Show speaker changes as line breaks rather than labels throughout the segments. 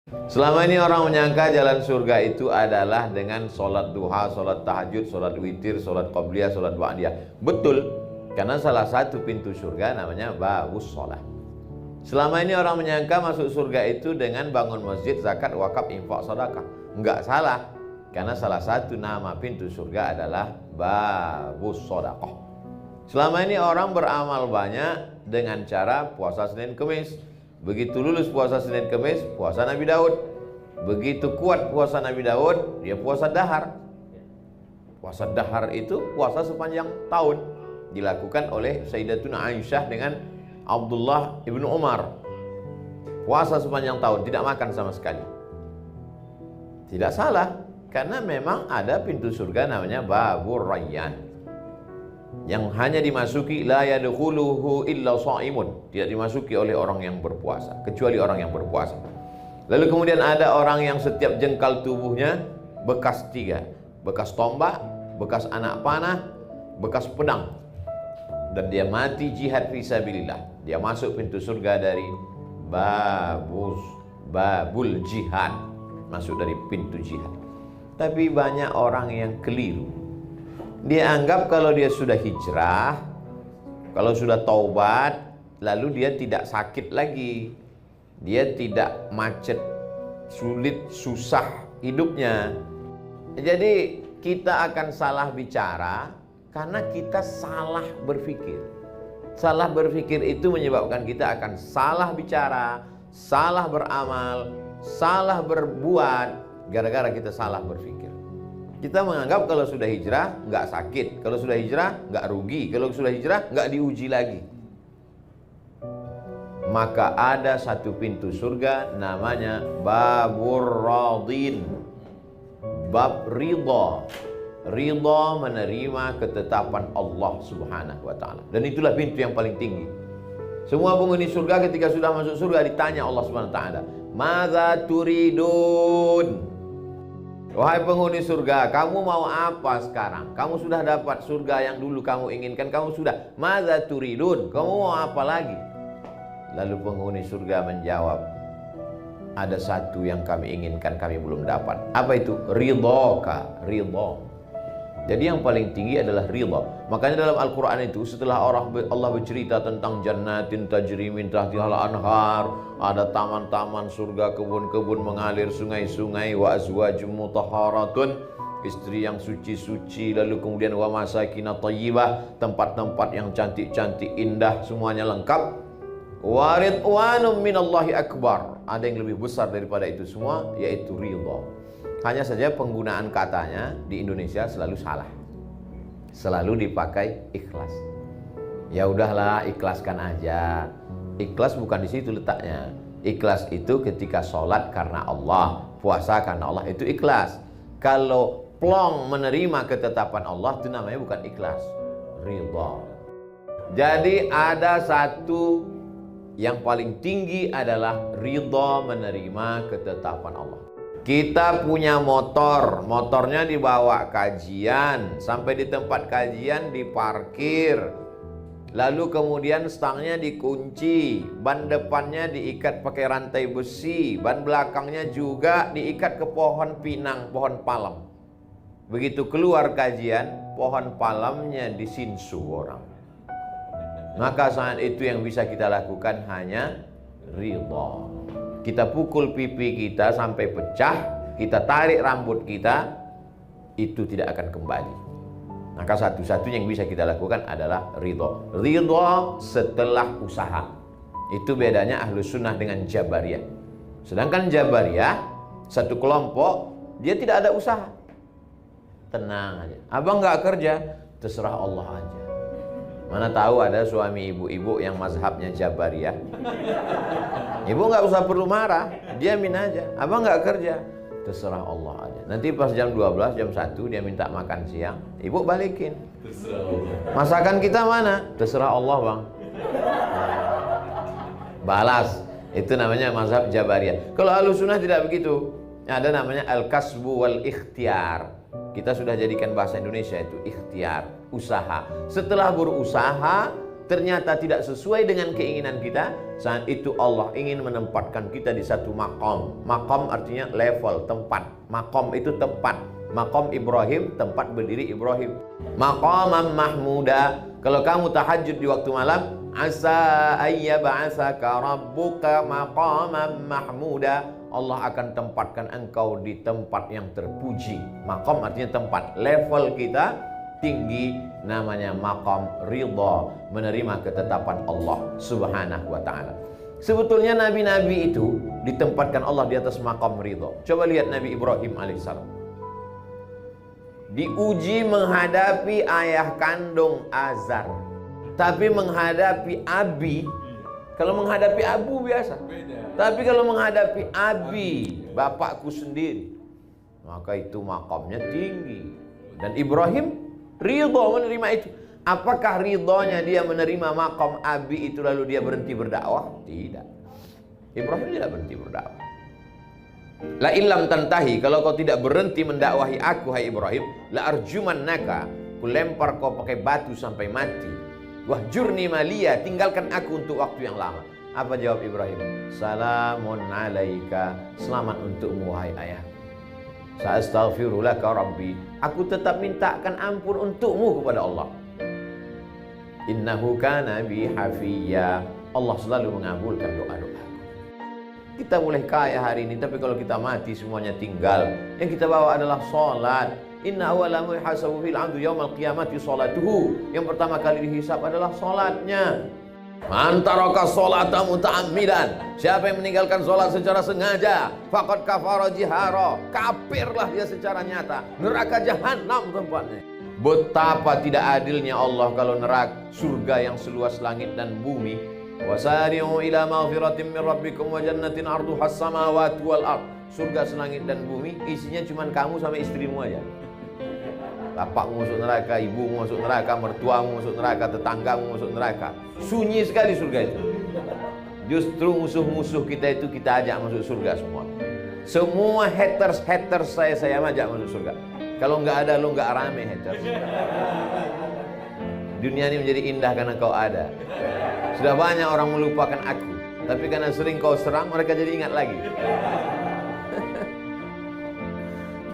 Selama ini orang menyangka jalan surga itu adalah dengan sholat duha, sholat tahajud, sholat witir, sholat qabliyah, sholat ba'diyah. Betul, karena salah satu pintu surga namanya babus sholat. Selama ini orang menyangka masuk surga itu dengan bangun masjid, zakat, wakaf, infak, sedekah. Enggak salah, karena salah satu nama pintu surga adalah babus sedekah. Selama ini orang beramal banyak dengan cara puasa Senin Kemis. Begitu lulus puasa Senin Kemis, puasa Nabi Daud. Begitu kuat puasa Nabi Daud, dia puasa dahar. Puasa dahar itu puasa sepanjang tahun, dilakukan oleh Sayyidatuna Aisyah dengan Abdullah ibnu Umar. Puasa sepanjang tahun, tidak makan sama sekali. Tidak salah, karena memang ada pintu surga namanya Babur Rayyan, yang hanya dimasuki la yadkhuluhu illa shaimun, tidak dimasuki oleh orang yang berpuasa, kecuali orang yang berpuasa. Lalu kemudian ada orang yang setiap jengkal tubuhnya bekas tiga, bekas tombak, bekas anak panah, bekas pedang, dan dia mati jihad fisabilillah. Dia masuk pintu surga dari babul jihad, masuk dari pintu jihad. Tapi banyak orang yang keliru. Dia anggap kalau dia sudah hijrah, kalau sudah taubat, lalu dia tidak sakit lagi, dia tidak macet, sulit, susah hidupnya. Jadi kita akan salah bicara karena kita salah berpikir. Salah berpikir itu menyebabkan kita akan salah bicara, salah beramal, salah berbuat, gara-gara kita salah berpikir. Kita menganggap kalau sudah hijrah nggak sakit, kalau sudah hijrah nggak rugi, kalau sudah hijrah nggak diuji lagi. Maka ada satu pintu surga namanya Babur Radin, bab ridha. Ridha menerima ketetapan Allah Subhanahu wa ta'ala. Dan itulah pintu yang paling tinggi. Semua penghuni surga ketika sudah masuk surga ditanya Allah Subhanahu wa ta'ala, "Madza turidun?" Wahai penghuni surga, kamu mau apa sekarang? Kamu sudah dapat surga yang dulu kamu inginkan, kamu sudah. Madza turidun? Kamu mau apa lagi? Lalu penghuni surga menjawab, ada satu yang kami inginkan, kami belum dapat. Apa itu? Ridhaka, ridha. Jadi yang paling tinggi adalah ridha. Makanya dalam Al-Quran itu setelah Allah bercerita tentang jannatin tajri min tahtihal anhar, ada taman-taman surga, kebun-kebun mengalir, sungai-sungai, wa azwajum mutahharatun, istri yang suci-suci, lalu kemudian wa masakin thayyibah, tempat-tempat yang cantik-cantik, indah, semuanya lengkap. Wa ridwanum minallahi akbar, ada yang lebih besar daripada itu semua, yaitu ridha. Hanya saja penggunaan katanya di Indonesia selalu salah, selalu dipakai ikhlas. Ya udahlah, ikhlaskan aja. Ikhlas bukan di situ letaknya. Ikhlas itu ketika sholat karena Allah, puasa karena Allah, itu ikhlas. Kalau plong menerima ketetapan Allah, itu namanya bukan ikhlas, ridha. Jadi ada satu yang paling tinggi adalah ridha menerima ketetapan Allah. Kita punya motor, motornya dibawa kajian, sampai di tempat kajian diparkir, lalu kemudian stangnya dikunci, ban depannya diikat pakai rantai besi, ban belakangnya juga diikat ke pohon pinang, pohon palem. Begitu keluar kajian, pohon palemnya disinsu orang. Maka saat itu yang bisa kita lakukan hanya ridha. Kita pukul pipi kita sampai pecah, kita tarik rambut kita, itu tidak akan kembali. Maka satu-satunya yang bisa kita lakukan adalah ridha. Ridha setelah usaha. Itu bedanya Ahlus Sunnah dengan Jabariyah. Sedangkan Jabariyah, satu kelompok, dia tidak ada usaha. Tenang aja. Abang nggak kerja, terserah Allah aja. Mana tahu ada suami ibu-ibu yang mazhabnya Jabariyah. Ibu nggak usah perlu marah, diamin aja. Abang nggak kerja, terserah Allah aja. Nanti pas jam 12, jam 1 dia minta makan siang, ibu balikin. Masakan kita mana? Terserah Allah bang. Balas. Itu namanya mazhab Jabariyah. Kalau Ahlus Sunnah tidak begitu. Ada namanya al-kasbu wal ikhtiar. Kita sudah jadikan bahasa Indonesia itu ikhtiar, usaha. Setelah berusaha, ternyata tidak sesuai dengan keinginan kita, saat itu Allah ingin menempatkan kita di satu maqam. Maqam artinya level, tempat. Maqam itu tempat. Maqam Ibrahim, tempat berdiri Ibrahim. Maqaman mahmuda. Kalau kamu tahajud di waktu malam, asa ayyab'asaka rabbuka maqaman mahmuda. Allah akan tempatkan engkau di tempat yang terpuji. Maqam artinya tempat. Level kita tinggi, namanya maqam ridha, menerima ketetapan Allah Subhanahu wa taala. Sebetulnya nabi-nabi itu ditempatkan Allah di atas maqam ridha. Coba lihat Nabi Ibrahim alaihissalam. Diuji menghadapi ayah kandung Azar, tapi menghadapi Abi. Kalau menghadapi Abu biasa, tapi kalau menghadapi Abi, bapakku sendiri, maka itu makamnya tinggi. Dan Ibrahim ridha menerima itu. Apakah ridhonya dia menerima makam Abi itu lalu dia berhenti berdakwah? Tidak. Ibrahim tidak berhenti berdakwah. La illam tantahi, kalau kau tidak berhenti mendakwahi aku, hai Ibrahim, la arjumannaka, ku lempar kau pakai batu sampai mati. Wahjurni maliya, tinggalkan aku untuk waktu yang lama. Apa jawab Ibrahim? Salamun alaika, selamat untukmu wahai ayahku. Sa'astaghfiru laka rabbi, aku tetap mintakan ampun untukmu kepada Allah. Innahu kana bi hafiyya, Allah selalu mengabulkan doa-doa. Kita boleh kaya hari ini, tapi kalau kita mati semuanya tinggal. Yang kita bawa adalah salat. Inna awwala ma yuhasabu fil 'abdu yaumal qiyamati salatuhu. Yang pertama kali dihisab adalah salatnya. Man taraka sholata muta'ammidan, siapa yang meninggalkan salat secara sengaja, faqad kafara jihara, kafirlah dia secara nyata. Neraka jahanam tempatnya. Betapa tidak adilnya Allah kalau neraka surga yang seluas langit dan bumi. Wasari'u ila maghfiratin min rabbikum wa jannatin 'arduhas samawati wal ard. Surga selangit dan bumi, isinya cuma kamu sama istrimu aja. Bapakmu masuk neraka, ibumu masuk neraka, mertuamu masuk neraka, tetanggamu masuk neraka. Sunyi sekali surga itu. Justru musuh-musuh kita itu kita ajak masuk surga semua. Semua haters saya ajak masuk surga. Kalau nggak ada lo nggak rame haters. Dunia ini menjadi indah karena kau ada. Sudah banyak orang melupakan aku, tapi karena sering kau serang, mereka jadi ingat lagi.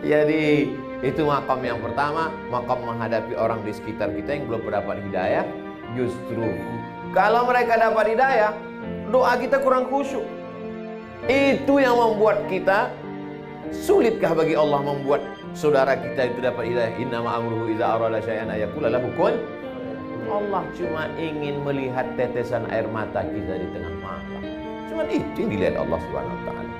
Jadi itu makam yang pertama, makam menghadapi orang di sekitar kita yang belum mendapat hidayah. Justru kalau mereka dapat hidayah, doa kita kurang khusyuk. Itu yang membuat kita, sulitkah bagi Allah membuat saudara kita itu dapat hidayah? Innama amruhu idza arada syai'an ayaqula lahu kun. Allah cuma ingin melihat tetesan air mata kita di tengah malam. Cuma itu yang dilihat Allah Subhanahu wa taala.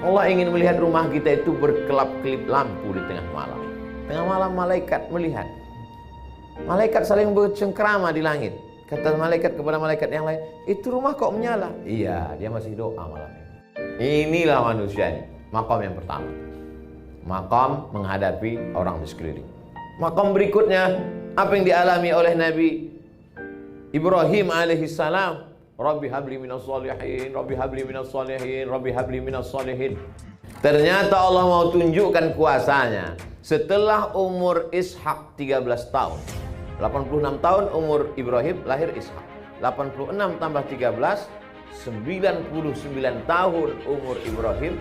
Allah ingin melihat rumah kita itu berkelap-kelip lampu di tengah malam. Tengah malam malaikat melihat. Malaikat saling bercengkrama di langit. Kata malaikat kepada malaikat yang lain, itu rumah kok menyala? Iya, dia masih doa malam ini. Inilah manusia ini. Makam yang pertama. Makam menghadapi orang di sekeliling. Makam berikutnya, apa yang dialami oleh Nabi Ibrahim alaihissalam? Rabbi habli minas shalihin, Rabbi habli minas shalihin, Rabbi habli minas shalihin. Ternyata Allah mau tunjukkan kuasanya. Setelah umur Ishak 13 tahun, 86 tahun umur Ibrahim, lahir Ishak. 86 tambah 13, 99 tahun umur Ibrahim,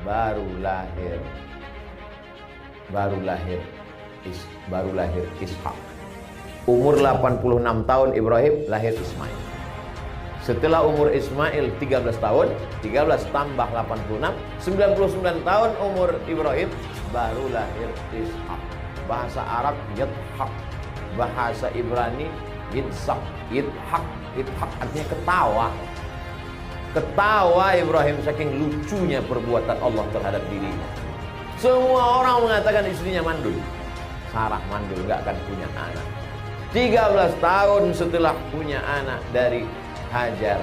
baru lahir Ishak. Umur 86 tahun Ibrahim, lahir Ismail. Setelah umur Ismail 13 tahun, 13 tambah 86, 99 tahun umur Ibrahim, baru lahir Ishak. Bahasa Arab Yithak, bahasa Ibrani Yitzhak. Yithak artinya ketawa. Ketawa Ibrahim saking lucunya perbuatan Allah terhadap dirinya. Semua orang mengatakan istrinya mandul. Sarah mandul, gak akan punya anak. 13 tahun setelah punya anak dari Hajar,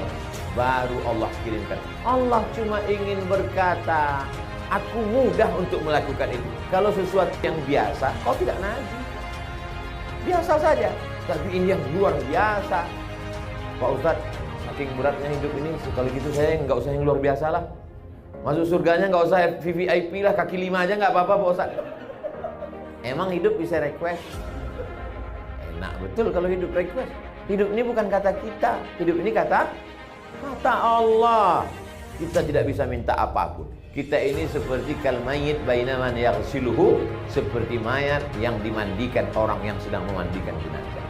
baru Allah kirimkan. Allah cuma ingin berkata, aku mudah untuk melakukan itu. Kalau sesuatu yang biasa, kau tidak nabi. Biasa saja. Tapi ini yang luar biasa. Pak Ustadz, saking beratnya hidup ini, sekali gitu saya nggak usah yang luar biasa lah. Masuk surganya nggak usah VVIP lah, kaki 5 aja nggak apa-apa Pak Ustadz. Emang hidup bisa request? Enak betul kalau hidup request. Hidup ini bukan kata kita, hidup ini kata Allah. Kita tidak bisa minta apapun. Kita ini seperti kal mayyit baina man yaghsiluhu, seperti mayat yang dimandikan orang yang sedang memandikan jenazah.